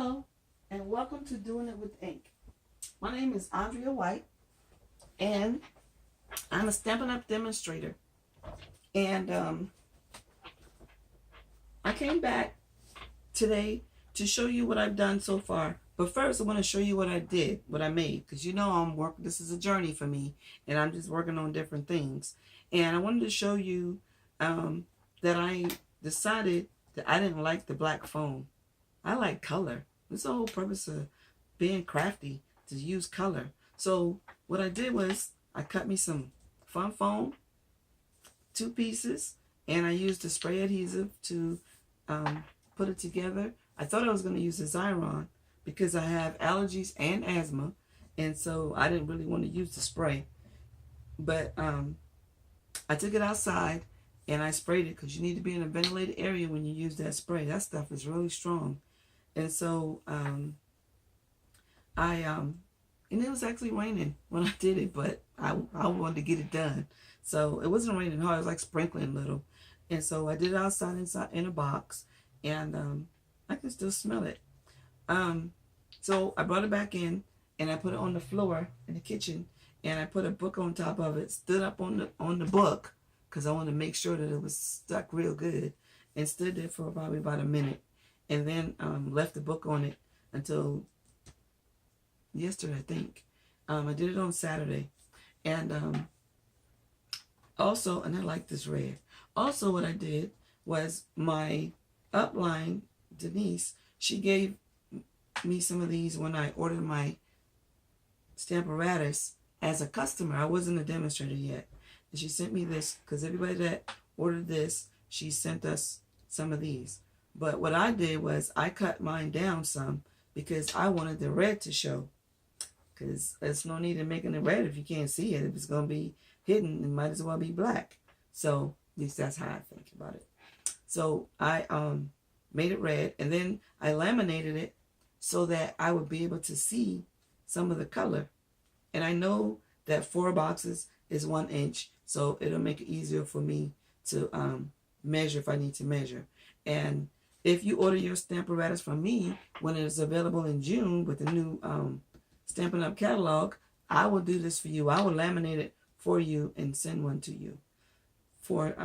Hello, and welcome to Doing It with Ink. My name is Andrea White, and I'm a Stampin' Up! Demonstrator. And I came back today to show you what I've done so far. But first, I want to show you what I did, what I made, because you know I'm working. This is a journey for me, and I'm just working on different things. And I wanted to show you that I decided that I didn't like the black foam. I like color. That's the whole purpose of being crafty, to use color. So what I did was I cut me some fun foam, 2 pieces, and I used a spray adhesive to put it together. I thought I was going to use a Xyron because I have allergies and asthma, and so I didn't really want to use the spray. But I took it outside and I sprayed it, because you need to be in a ventilated area when you use that spray. That stuff is really strong. And so and it was actually raining when I did it, but I wanted to get it done. So it wasn't raining hard, it was like sprinkling little. And so I did it outside in a box, and I can still smell it. So I brought it back in and I put it on the floor in the kitchen, and I put a book on top of it, stood up on the book, because I wanted to make sure that it was stuck real good, and stood there for probably about a minute. And then left the book on it until yesterday, I think. I did it on Saturday. And also, and I like this red. Also, what I did was my upline, Denise, she gave me some of these when I ordered my Stamparatus as a customer. I wasn't a demonstrator yet. And she sent me this, because everybody that ordered this, she sent us some of these. But what I did was I cut mine down some, because I wanted the red to show. Because there's no need in making it red if you can't see it. If it's going to be hidden, it might as well be black. So at least that's how I think about it. So I made it red, and then I laminated it so that I would be able to see some of the color. And I know that 4 boxes is 1 inch, so it'll make it easier for me to measure if I need to measure. And if you order your Stamparatus from me when it is available in June with the new Stampin' Up! Catalog, I will do this for you. I will laminate it for you and send one to you for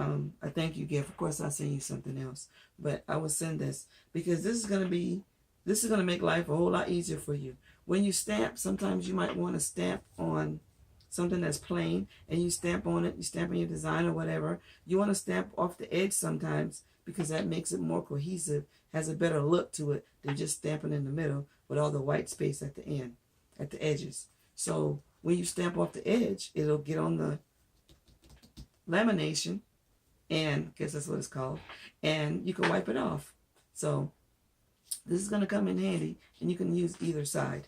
a thank you gift. Of course, I'll send you something else, but I will send this, because this is going to make life a whole lot easier for you. When you stamp, sometimes you might want to stamp on something that's plain, and you stamp on it, you stamp on your design or whatever. You want to stamp off the edge sometimes, because that makes it more cohesive, has a better look to it than just stamping in the middle with all the white space at the end, at the edges. So when you stamp off the edge, it'll get on the lamination, and I guess that's what it's called, and you can wipe it off. So this is going to come in handy, and you can use either side.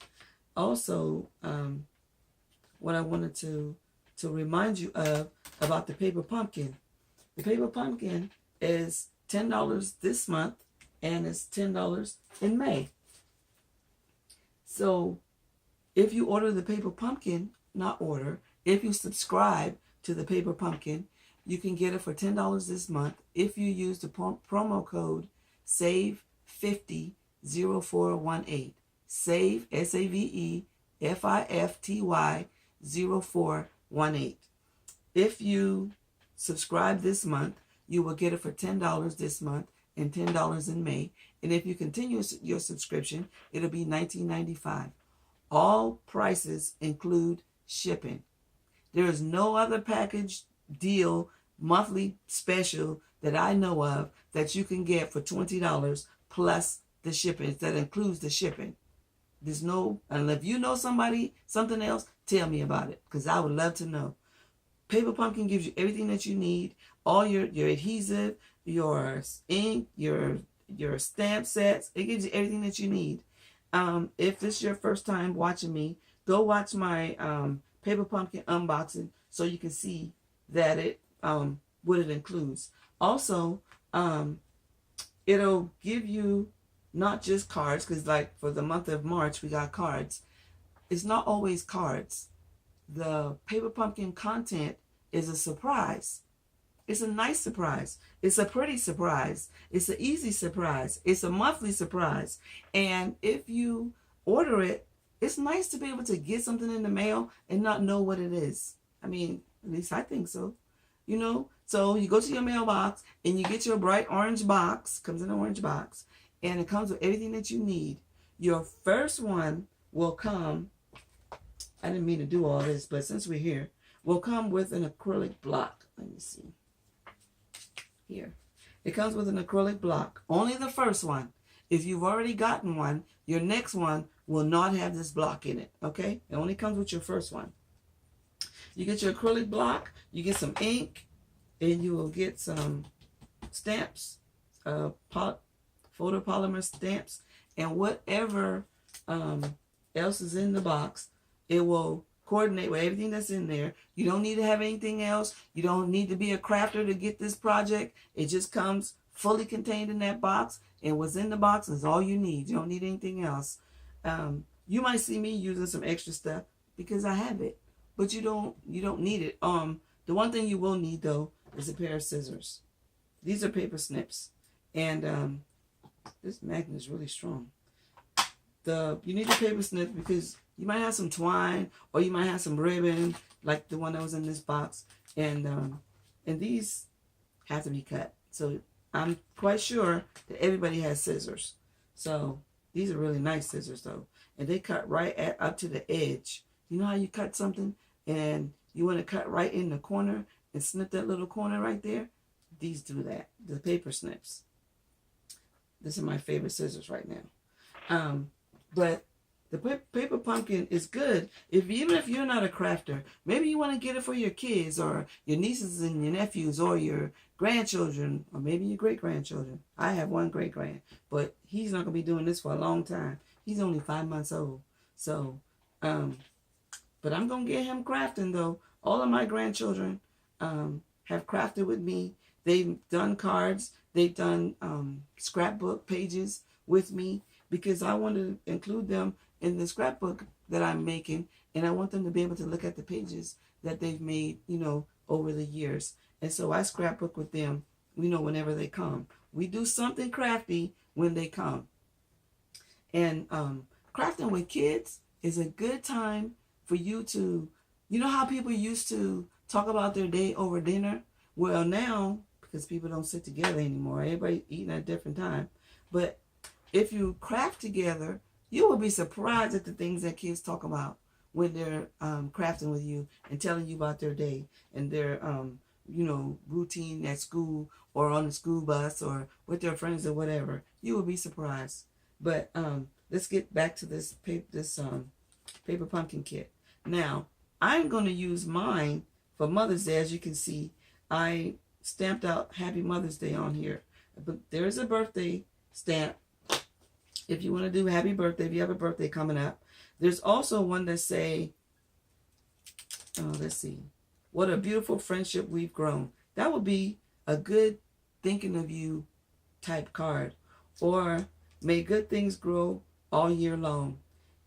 Also, what I wanted to remind you of about the paper pumpkin. The paper pumpkin is $10 this month, and it's $10 in May. So if you order the paper pumpkin, if you subscribe to the paper pumpkin, you can get it for $10 this month if you use the promo code SAVE500418. SAVE, SAVE-FIFTY 0418. If you subscribe this month, you will get it for $10 this month and $10 in May. And if you continue your subscription, it'll be $19.95. All prices include shipping. There is no other package deal, monthly special that I know of that you can get for $20 plus the shipping. That includes the shipping. There's no, and if you know something else, tell me about it, because I would love to know. Paper Pumpkin gives you everything that you need, all your adhesive, your ink, your stamp sets. It gives you everything that you need. If this is your first time watching me, go watch my Paper Pumpkin unboxing so you can see that what it includes. Also, it'll give you not just cards, because like for the month of March we got cards. It's not always cards. The Paper Pumpkin content is a surprise. It's a nice surprise. It's a pretty surprise. It's an easy surprise. It's a monthly surprise. And if you order it, it's nice to be able to get something in the mail and not know what it is. I mean, at least I think so. You know, so you go to your mailbox and you get your bright orange box, comes in an orange box, and it comes with everything that you need. Your first one will come, I didn't mean to do all this, but since we're here, will come with an acrylic block. Let me see. Here. It comes with an acrylic block. Only the first one. If you've already gotten one, your next one will not have this block in it. Okay? It only comes with your first one. You get your acrylic block, you get some ink, and you will get some stamps, photopolymer stamps, and whatever else is in the box, it will coordinate with everything that's in there. You don't need to have anything else. You don't need to be a crafter to get this project. It just comes fully contained in that box, and what's in the box is all you need. You don't need anything else. You might see me using some extra stuff because I have it. But you don't need it. The one thing you will need though is a pair of scissors. These are paper snips, and this magnet is really strong. You need the paper snips because you might have some twine or you might have some ribbon, like the one that was in this box, and these have to be cut. So I'm quite sure that everybody has scissors. So these are really nice scissors though, and they cut right up to the edge. You know how you cut something and you want to cut right in the corner and snip that little corner right there? These do that. The paper snips. This is my favorite scissors right now. But the paper pumpkin is good even if you're not a crafter. Maybe you want to get it for your kids or your nieces and your nephews or your grandchildren or maybe your great-grandchildren. I have one great-grand, but he's not going to be doing this for a long time. He's only 5 months old. So, but I'm going to get him crafting, though. All of my grandchildren have crafted with me. They've done cards. They've done scrapbook pages with me because I want to include them in the scrapbook that I'm making, and I want them to be able to look at the pages that they've made, you know, over the years. And so I scrapbook with them, you know, whenever they come. We do something crafty when they come. And crafting with kids is a good time for you to, you know how people used to talk about their day over dinner? Well, now, because people don't sit together anymore, everybody eating at a different time. But if you craft together, you will be surprised at the things that kids talk about when they're crafting with you and telling you about their day and their, you know, routine at school or on the school bus or with their friends or whatever. You will be surprised. But let's get back to this paper pumpkin kit. Now, I'm going to use mine for Mother's Day. As you can see, I stamped out Happy Mother's Day on here. But there is a birthday stamp if you want to do happy birthday, if you have a birthday coming up. There's also one that say, let's see, what a beautiful friendship we've grown. That would be a good thinking of you type card. Or may good things grow all year long.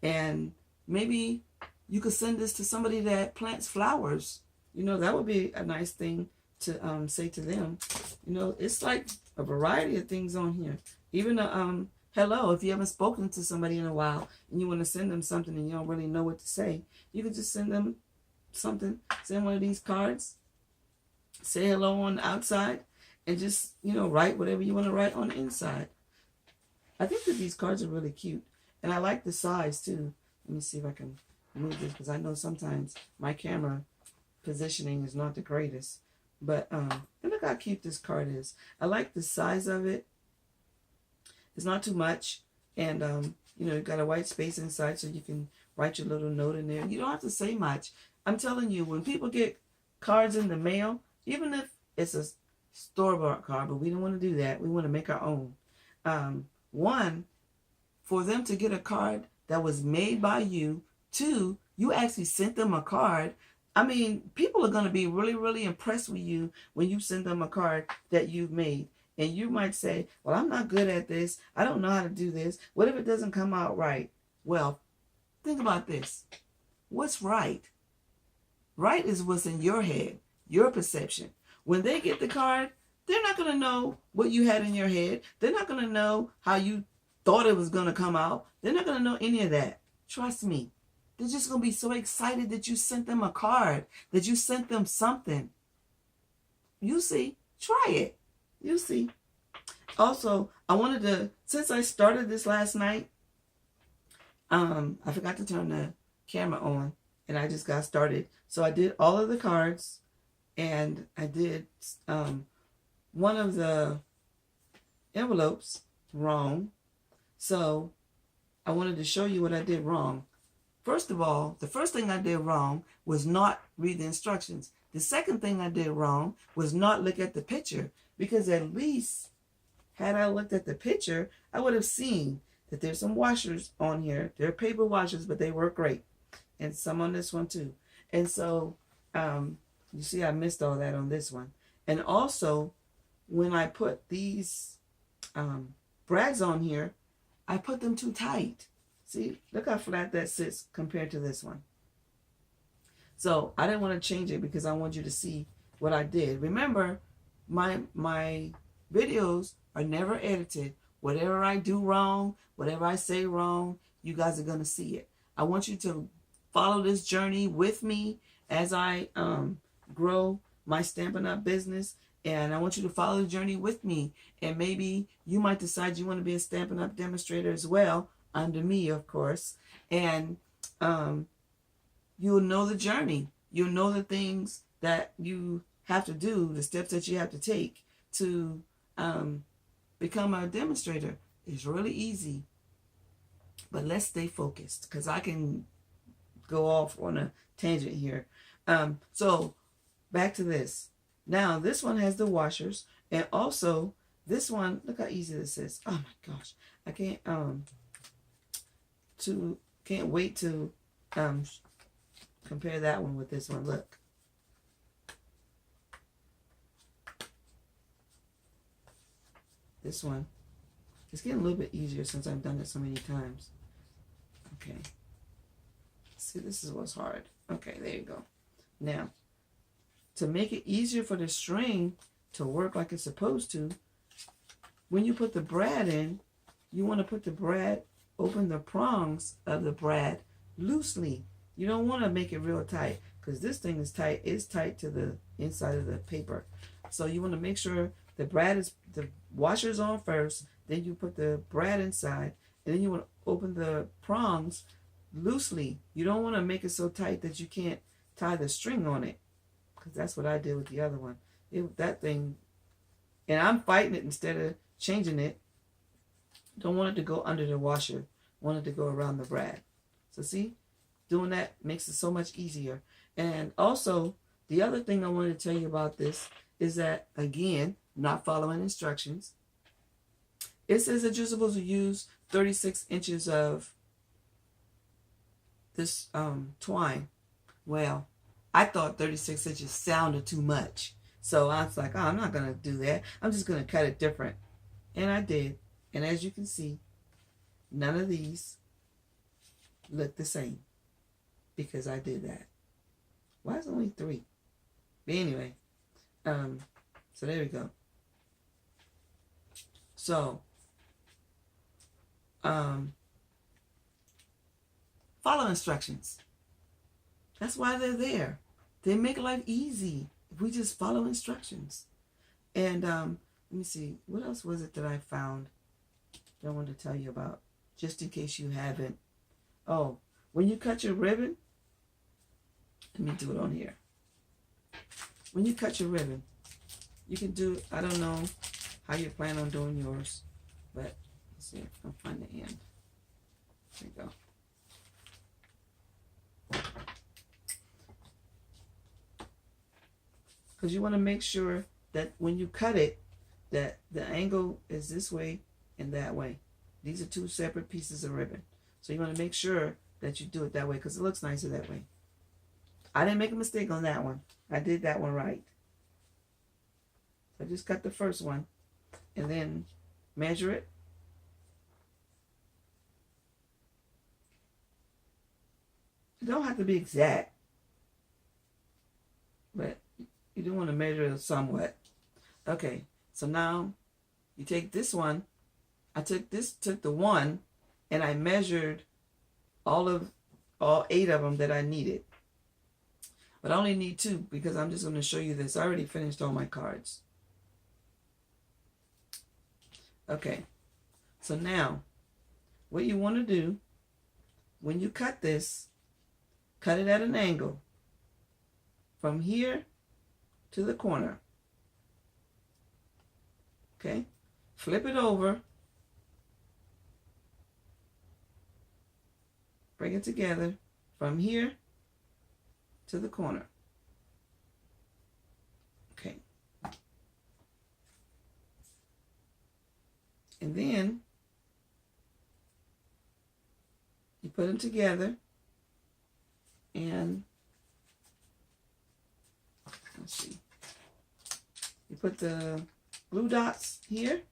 And maybe you could send this to somebody that plants flowers. You know, that would be a nice thing to say to them. You know, it's like a variety of things on here. Even a hello, if you haven't spoken to somebody in a while and you want to send them something and you don't really know what to say, you can just send them something. Send one of these cards. Say hello on the outside and just, you know, write whatever you want to write on the inside. I think that these cards are really cute. And I like the size too. Let me see if I can move this because I know sometimes my camera positioning is not the greatest. But and look how cute this card is. I like the size of it. It's not too much. And, you know, you've got a white space inside so you can write your little note in there. You don't have to say much. I'm telling you, when people get cards in the mail, even if it's a store-bought card, but we don't want to do that. We want to make our own. One, for them to get a card that was made by you. Two, you actually sent them a card. I mean, people are going to be really, really impressed with you when you send them a card that you've made. And you might say, well, I'm not good at this. I don't know how to do this. What if it doesn't come out right? Well, think about this. What's right? Right is what's in your head, your perception. When they get the card, they're not going to know what you had in your head. They're not going to know how you thought it was going to come out. They're not going to know any of that. Trust me. They're just going to be so excited that you sent them a card, that you sent them something. You see. Try it. You see. Also, I wanted to, since I started this last night, I forgot to turn the camera on, and I just got started. So I did all of the cards, and I did one of the envelopes wrong. So I wanted to show you what I did wrong. First of all, the first thing I did wrong was not read the instructions. The second thing I did wrong was not look at the picture, because at least had I looked at the picture, I would have seen that there's some washers on here. They're paper washers, but they work great. And some on this one too. And so, you see I missed all that on this one. And also, when I put these brads on here, I put them too tight. See, look how flat that sits compared to this one. So I didn't want to change it because I want you to see what I did. Remember, my videos are never edited. Whatever I do wrong, whatever I say wrong, you guys are going to see it. I want you to follow this journey with me as I grow my Stampin' Up! Business. And I want you to follow the journey with me. And maybe you might decide you want to be a Stampin' Up! Demonstrator as well, under me, of course. And you'll know the journey. You'll know the things that you have to do, the steps that you have to take to become a demonstrator. It's really easy. But let's stay focused, because I can go off on a tangent here. So back to this. Now this one has the washers, and also this one, look how easy this is. Oh my gosh. I can't wait to compare that one with this one. Look. This one, it's getting a little bit easier since I've done it so many times. Okay. See, this is what's hard. Okay, there you go. Now, to make it easier for the string to work like it's supposed to, when you put the brad in, you want to put the brad, open the prongs of the brad loosely. You don't want to make it real tight, because this thing is tight. It's tight to the inside of the paper. So you want to make sure the washer's on first, then you put the brad inside, and then you want to open the prongs loosely. You don't want to make it so tight that you can't tie the string on it, because that's what I did with the other one. That thing, and I'm fighting it instead of changing it. Don't want it to go under the washer. Want it to go around the brad. So see, doing that makes it so much easier. And also, the other thing I wanted to tell you about this is that, again, not following instructions. It says that you're supposed to use 36 inches of this twine. Well, I thought 36 inches sounded too much. So I was like, oh, I'm not going to do that. I'm just going to cut it different. And I did. And as you can see, none of these look the same, because I did that. Why is it only 3? But anyway, so there we go. So, follow instructions. That's why they're there. They make life easy if we just follow instructions. And let me see, what else was it that I found that I wanted to tell you about, just in case you haven't. Oh, when you cut your ribbon, let me do it on here. When you cut your ribbon, you can do, I don't know how you plan on doing yours, but let's see if I can find the end. There you go. Because you want to make sure that when you cut it, that the angle is this way and that way. These are 2 separate pieces of ribbon. So you want to make sure that you do it that way, because it looks nicer that way. I didn't make a mistake on that one. I did that one right. So I just cut the first one and then measure it. It don't have to be exact, but You do want to measure it somewhat. Okay, so now you take this one. I took the one, and I measured all 8 of them that I needed. But I only need 2 because I'm just going to show you this. I already finished all my cards. Okay, so now what you want to do when you cut this, cut it at an angle from here to the corner. Okay, flip it over, bring it together from here to the corner. Okay, and then you put them together, and let's see, you put the blue dots here,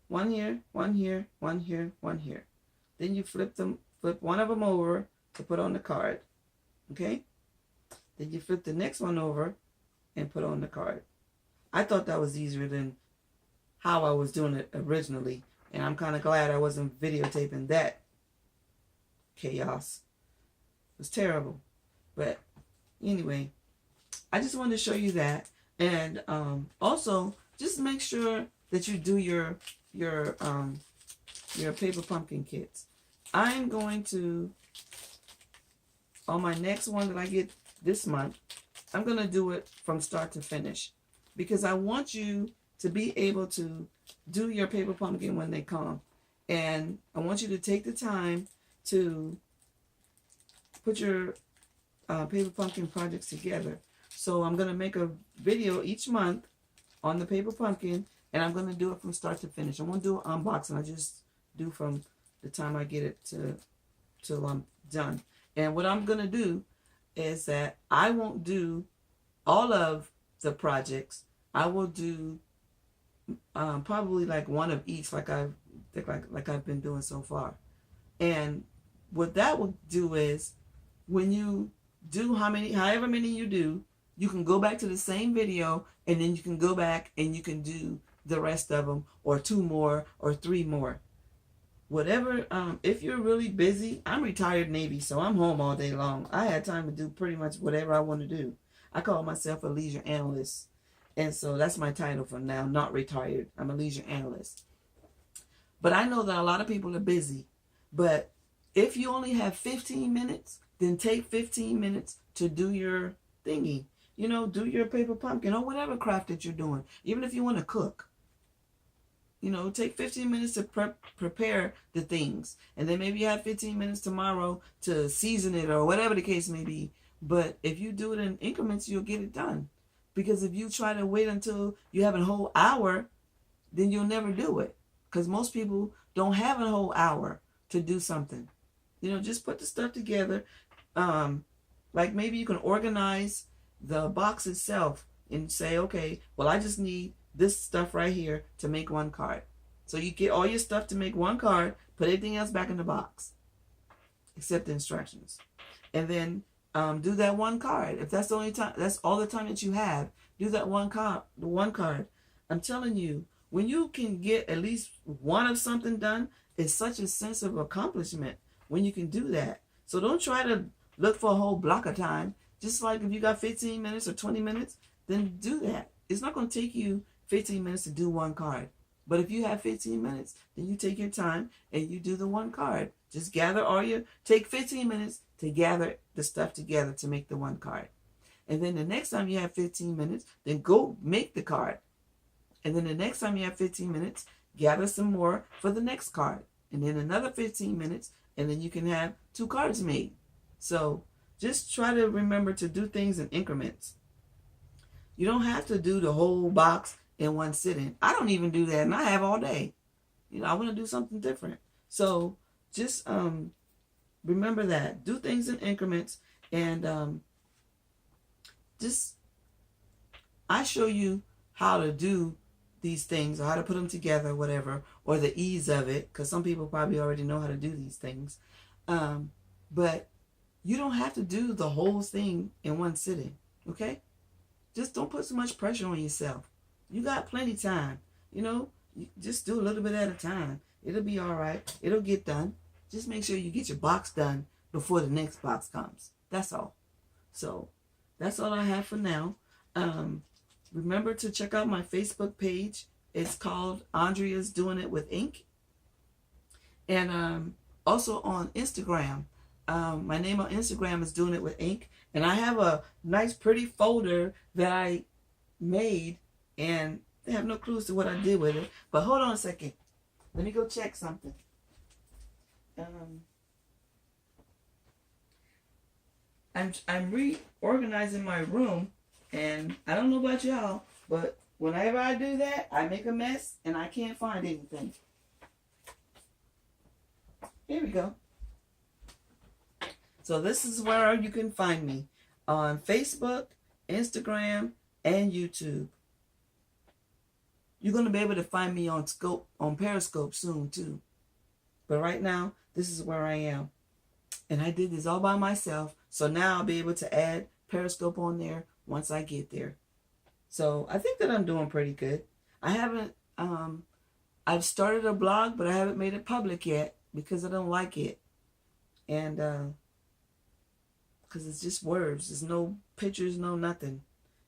one here, one here, one here, one here. Then you flip one of them over to put on the card. Okay? Then you flip the next one over and put on the card. I thought that was easier than how I was doing it originally, and I'm kind of glad I wasn't videotaping that chaos. It was terrible. But anyway, I just wanted to show you that. And also, just make sure that you do your paper pumpkin kits. I'm going to, on my next one that I get this month, I'm going to do it from start to finish, because I want you to be able to do your paper pumpkin when they come. And I want you to take the time to put your paper pumpkin projects together. So I'm going to make a video each month on the paper pumpkin, and I'm going to do it from start to finish. I won't do an unboxing. I just do from the time I get it till I'm done. And what I'm going to do is that I won't do all of the projects. I will do probably like one of each, like I've been doing so far. And what that will do is, when you do however many you do, you can go back to the same video, and then you can go back and you can do the rest of them, or 2 more or 3 more. Whatever, if you're really busy, I'm retired Navy, so I'm home all day long. I had time to do pretty much whatever I want to do. I call myself a leisure analyst. And so that's my title for now, not retired. I'm a leisure analyst. But I know that a lot of people are busy. But if you only have 15 minutes, then take 15 minutes to do your thingy. You know, do your paper pumpkin or whatever craft that you're doing. Even if you want to cook. You know, take 15 minutes to prepare the things. And then maybe you have 15 minutes tomorrow to season it or whatever the case may be. But if you do it in increments, you'll get it done. Because if you try to wait until you have a whole hour, then you'll never do it. Because most people don't have a whole hour to do something. You know, just put the stuff together. Like maybe you can organize the box itself and say, okay, well, I just need this stuff right here to make 1 card. So you get all your stuff to make 1 card, put everything else back in the box, except the instructions. And then do that 1 card. If that's the only time, that's all the time that you have, do that 1 card, the 1 card. I'm telling you, when you can get at least one of something done, it's such a sense of accomplishment when you can do that. So don't try to look for a whole block of time. Just like if you got 15 minutes or 20 minutes, then do that. It's not going to take you 15 minutes to do 1 card. But if you have 15 minutes, then you take your time and you do the 1 card. Just take 15 minutes to gather the stuff together to make the 1 card. And then the next time you have 15 minutes, then go make the card. And then the next time you have 15 minutes, gather some more for the next card. And then another 15 minutes, and then you can have 2 cards made. So just try to remember to do things in increments. You don't have to do the whole box in one sitting. I don't even do that, and I have all day. You know, I want to do something different. So just remember that. Do things in increments, and I show you how to do these things, or how to put them together, whatever, or the ease of it, because some people probably already know how to do these things. But you don't have to do the whole thing in one sitting, okay? just don't put so much pressure on yourself. You got plenty time. You know, you just do a little bit at a time. It'll be all right. It'll get done. Just make sure you get your box done before the next box comes. That's all. So that's all I have for now. Remember to check out my Facebook page. It's called Andrea's Doing It with Ink. And also on Instagram. My name on Instagram is Doing It with Ink. And I have a nice pretty folder that I made, and I have no clues to what I did with it. But hold on a second. Let me go check something. I'm reorganizing my room, and I don't know about y'all, but whenever I do that, I make a mess and I can't find anything. Here we go. So this is where you can find me on Facebook, Instagram, and YouTube. You're going to be able to find me on Periscope soon too. But right now, this is where I am. And I did this all by myself. So now I'll be able to add Periscope on there once I get there. So I think that I'm doing pretty good. I haven't, I've started a blog, but I haven't made it public yet because I don't like it. And, because it's just words. There's no pictures, no nothing.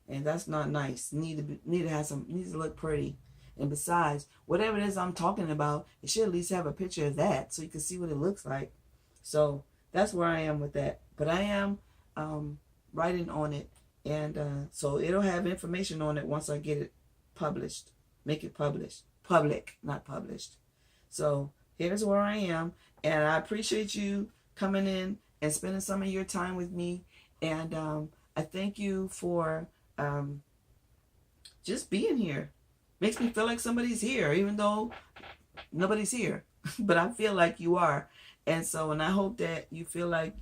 And that's not nice. Need to look pretty. And besides, whatever it is I'm talking about, it should at least have a picture of that so you can see what it looks like. So that's where I am with that. But I am writing on it. And so it'll have information on it once I get it published. Make it published. Public, not published. So here's where I am. And I appreciate you coming in and spending some of your time with me. And I thank you for just being here. Makes me feel like somebody's here, even though nobody's here. But I feel like you are. And so, and I hope that you feel like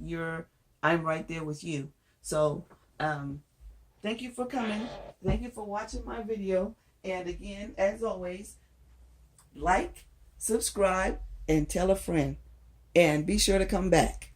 I'm right there with you. So, thank you for coming. Thank you for watching my video. And again, as always, like, subscribe, and tell a friend. And be sure to come back.